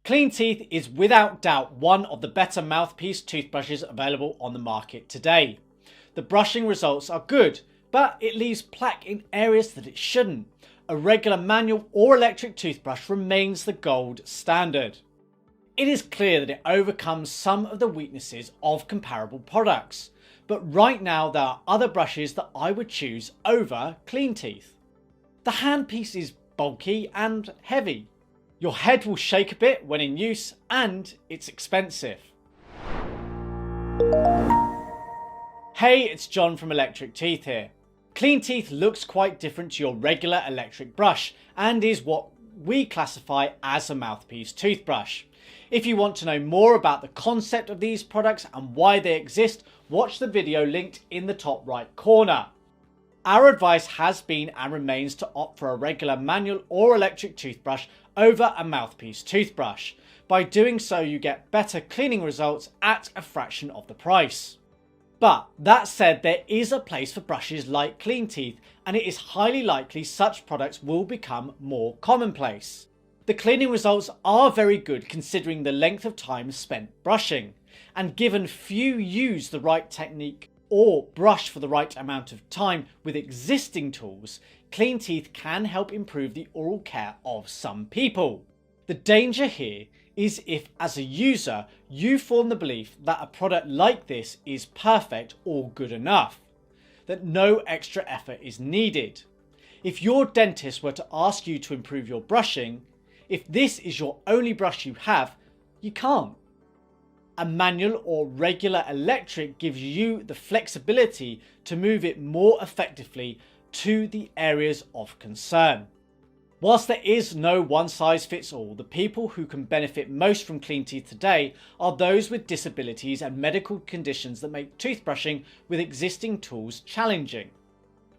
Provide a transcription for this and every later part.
CleanTeeth is without doubt one of the better mouthpiece toothbrushes available on the market today. The brushing results are good, but it leaves plaque in areas that it shouldn't. A regular manual or electric toothbrush remains the gold standard. It is clear that it overcomes some of the weaknesses of comparable products, but right now there are other brushes that I would choose over CleanTeeth. The handpiece is bulky and heavy. Your head will shake a bit when in use, and it's expensive. Hey, it's John from electricteeth here. CleanTeeth looks quite different to your regular electric brush and is what we classify as a mouthpiece toothbrush. If you want to know more about the concept of these products and why they exist, watch the video linked in the top right corner. Our advice has been and remains to opt for a regular manual or electric toothbrush over a mouthpiece toothbrush. By doing so, you get better cleaning results at a fraction of the price. But that said, there is a place for brushes like CleanTeeth, and it is highly likely such products will become more commonplace. The cleaning results are very good considering the length of time spent brushing, and given few use the right technique or brush for the right amount of time with existing tools, CleanTeeth can help improve the oral care of some people. The danger here is if, as a user, you form the belief that a product like this is perfect or good enough, that no extra effort is needed. If your dentist were to ask you to improve your brushing, if this is your only brush you have, you can't. A manual or regular electric gives you the flexibility to move it more effectively to the areas of concern. Whilst there is no one size fits all, the people who can benefit most from CleanTeeth today are those with disabilities and medical conditions that make toothbrushing with existing tools challenging.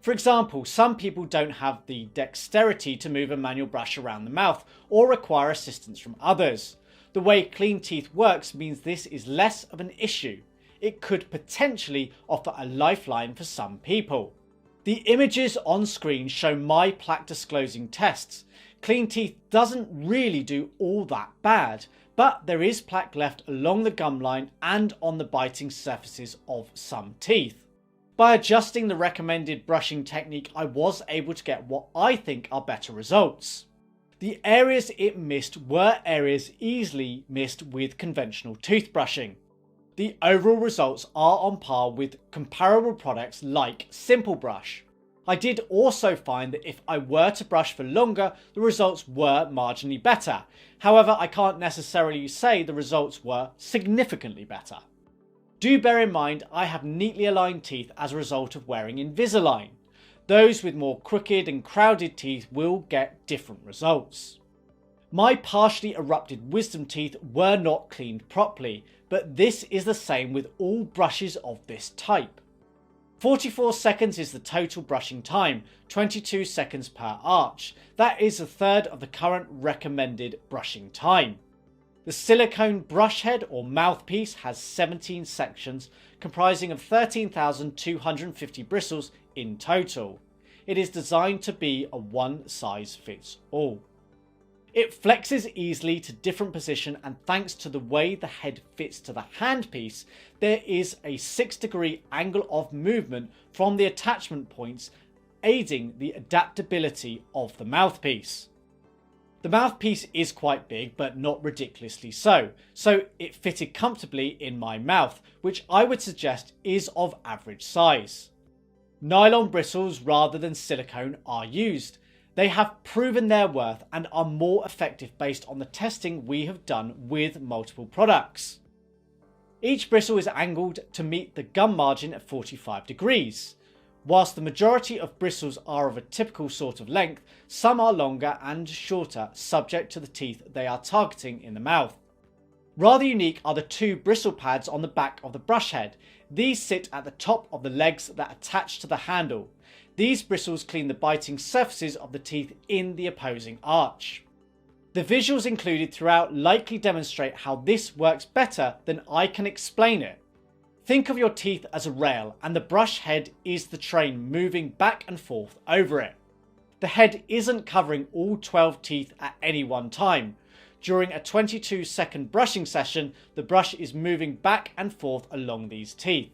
For example, some people don't have the dexterity to move a manual brush around the mouth or require assistance from others. The way CleanTeeth works means this is less of an issue. It could potentially offer a lifeline for some people. The images on screen show my plaque disclosing tests. CleanTeeth doesn't really do all that bad, but there is plaque left along the gum line and on the biting surfaces of some teeth. By adjusting the recommended brushing technique, I was able to get what I think are better results. The areas it missed were areas easily missed with conventional toothbrushing. The overall results are on par with comparable products like Simple Brush. I did also find that if I were to brush for longer, the results were marginally better. However, I can't necessarily say the results were significantly better. Do bear in mind I have neatly aligned teeth as a result of wearing Invisalign. Those with more crooked and crowded teeth will get different results. My partially erupted wisdom teeth were not cleaned properly, but this is the same with all brushes of this type. 44 seconds is the total brushing time, 22 seconds per arch. That is a third of the current recommended brushing time. The silicone brush head or mouthpiece has 17 sections comprising of 13,250 bristles in total. It is designed to be a one size fits all. It flexes easily to different position, and thanks to the way the head fits to the handpiece, there is a 6-degree angle of movement from the attachment points, aiding the adaptability of the mouthpiece. The mouthpiece is quite big, but not ridiculously so it fitted comfortably in my mouth, which I would suggest is of average size. Nylon bristles rather than silicone are used. They have proven their worth and are more effective based on the testing we have done with multiple products. Each bristle is angled to meet the gum margin at 45 degrees. Whilst the majority of bristles are of a typical sort of length, some are longer and shorter, subject to the teeth they are targeting in the mouth. Rather unique are the two bristle pads on the back of the brush head. These sit at the top of the legs that attach to the handle. These bristles clean the biting surfaces of the teeth in the opposing arch. The visuals included throughout likely demonstrate how this works better than I can explain it. Think of your teeth as a rail, and the brush head is the train moving back and forth over it. The head isn't covering all 12 teeth at any one time. During a 22-second brushing session, the brush is moving back and forth along these teeth.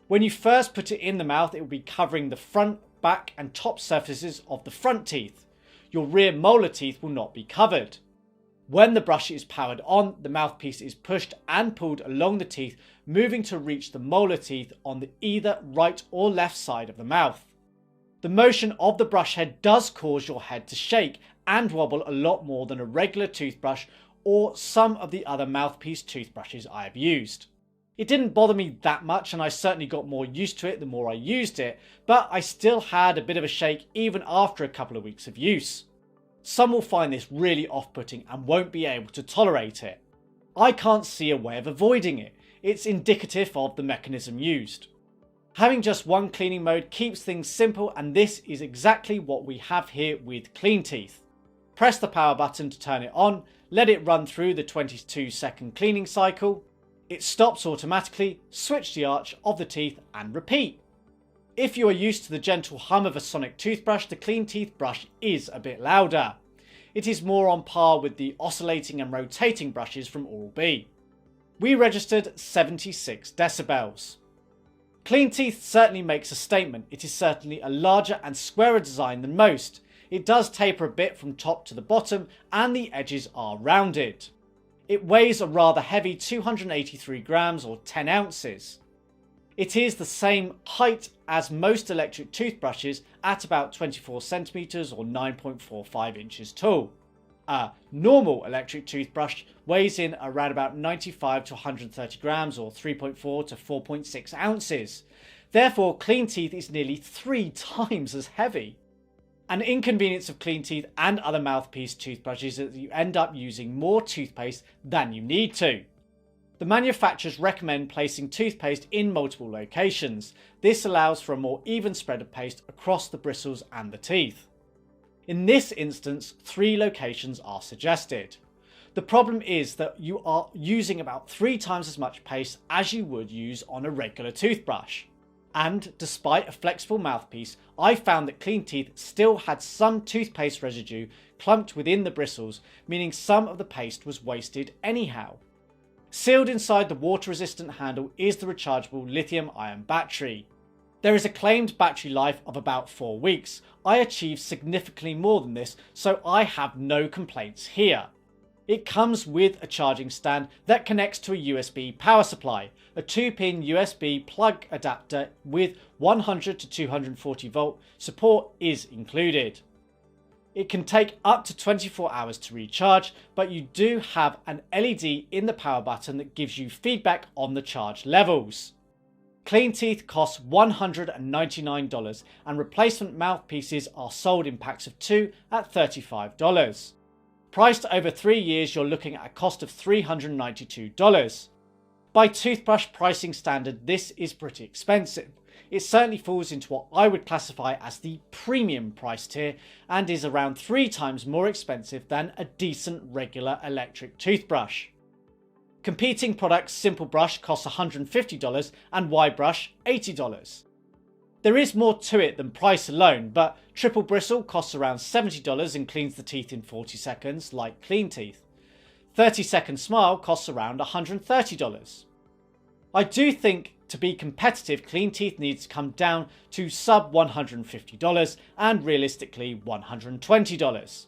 When you first put it in the mouth, it will be covering the front, back and top surfaces of the front teeth. Your rear molar teeth will not be covered. When the brush is powered on, the mouthpiece is pushed and pulled along the teeth, moving to reach the molar teeth on the either right or left side of the mouth. The motion of the brush head does cause your head to shake and wobble a lot more than a regular toothbrush or some of the other mouthpiece toothbrushes I have used. It didn't bother me that much, and I certainly got more used to it the more I used it, but I still had a bit of a shake even after a couple of weeks of use. Some will find this really off-putting and won't be able to tolerate it. I can't see a way of avoiding it. It's indicative of the mechanism used. Having just one cleaning mode keeps things simple, and this is exactly what we have here with CleanTeeth. Press the power button to turn it on, let it run through the 22-second cleaning cycle. It stops automatically, switch the arch of the teeth and repeat. If you are used to the gentle hum of a sonic toothbrush, the CleanTeeth brush is a bit louder. It is more on par with the oscillating and rotating brushes from Oral-B. We registered 76 decibels. CleanTeeth certainly makes a statement. It is certainly a larger and squarer design than most. It does taper a bit from top to the bottom and the edges are rounded. It weighs a rather heavy 283 grams or 10 ounces. It is the same height as most electric toothbrushes at about 24 centimeters or 9.45 inches tall. A normal electric toothbrush weighs in around about 95 to 130 grams or 3.4 to 4.6 ounces. Therefore, CleanTeeth is nearly 3 times as heavy. An inconvenience of CleanTeeth and other mouthpiece toothbrushes is that you end up using more toothpaste than you need to. The manufacturers recommend placing toothpaste in multiple locations. This allows for a more even spread of paste across the bristles and the teeth. In this instance, 3 locations are suggested. The problem is that you are using about 3 times as much paste as you would use on a regular toothbrush. And despite a flexible mouthpiece, I found that CleanTeeth still had some toothpaste residue clumped within the bristles, meaning some of the paste was wasted anyhow. Sealed inside the water-resistant handle is the rechargeable lithium-ion battery. There is a claimed battery life of about 4 weeks. I achieved significantly more than this, so I have no complaints here. It comes with a charging stand that connects to a USB power supply, a 2-pin USB plug adapter with 100 to 240 volt support is included. It can take up to 24 hours to recharge, but you do have an LED in the power button that gives you feedback on the charge levels. CleanTeeth costs $199 and replacement mouthpieces are sold in packs of 2 at $35. Priced over 3 years, you're looking at a cost of $392. By toothbrush pricing standard, this is pretty expensive. It certainly falls into what I would classify as the premium price tier and is around 3 times more expensive than a decent regular electric toothbrush. Competing products Simple Brush costs $150 and Y Brush $80. There is more to it than price alone, but Triple Bristle costs around $70 and cleans the teeth in 40 seconds like CleanTeeth. 30-second Smile costs around $130. I do think to be competitive, CleanTeeth needs to come down to sub $150 and realistically $120.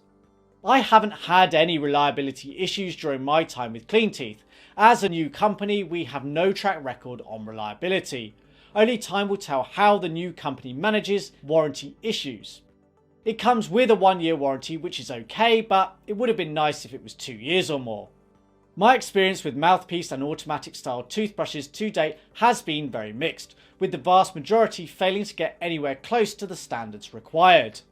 I haven't had any reliability issues during my time with CleanTeeth. As a new company, we have no track record on reliability. Only time will tell how the new company manages warranty issues. It comes with a 1-year warranty, which is okay, but it would have been nice if it was 2 years or more. My experience with mouthpiece and automatic style toothbrushes to date has been very mixed, with the vast majority failing to get anywhere close to the standards required.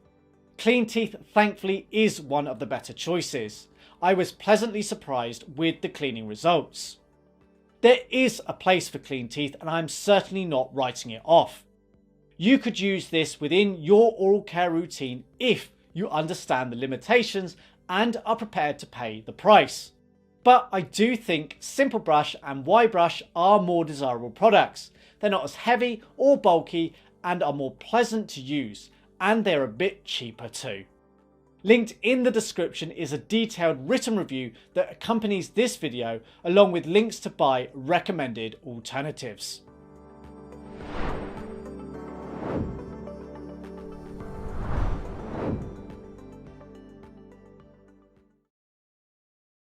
CleanTeeth thankfully is one of the better choices. I was pleasantly surprised with the cleaning results. There is a place for CleanTeeth and I'm certainly not writing it off. You could use this within your oral care routine if you understand the limitations and are prepared to pay the price. But I do think Simple Brush and Y Brush are more desirable products. They're not as heavy or bulky and are more pleasant to use, and they're a bit cheaper too. Linked in the description is a detailed written review that accompanies this video, along with links to buy recommended alternatives.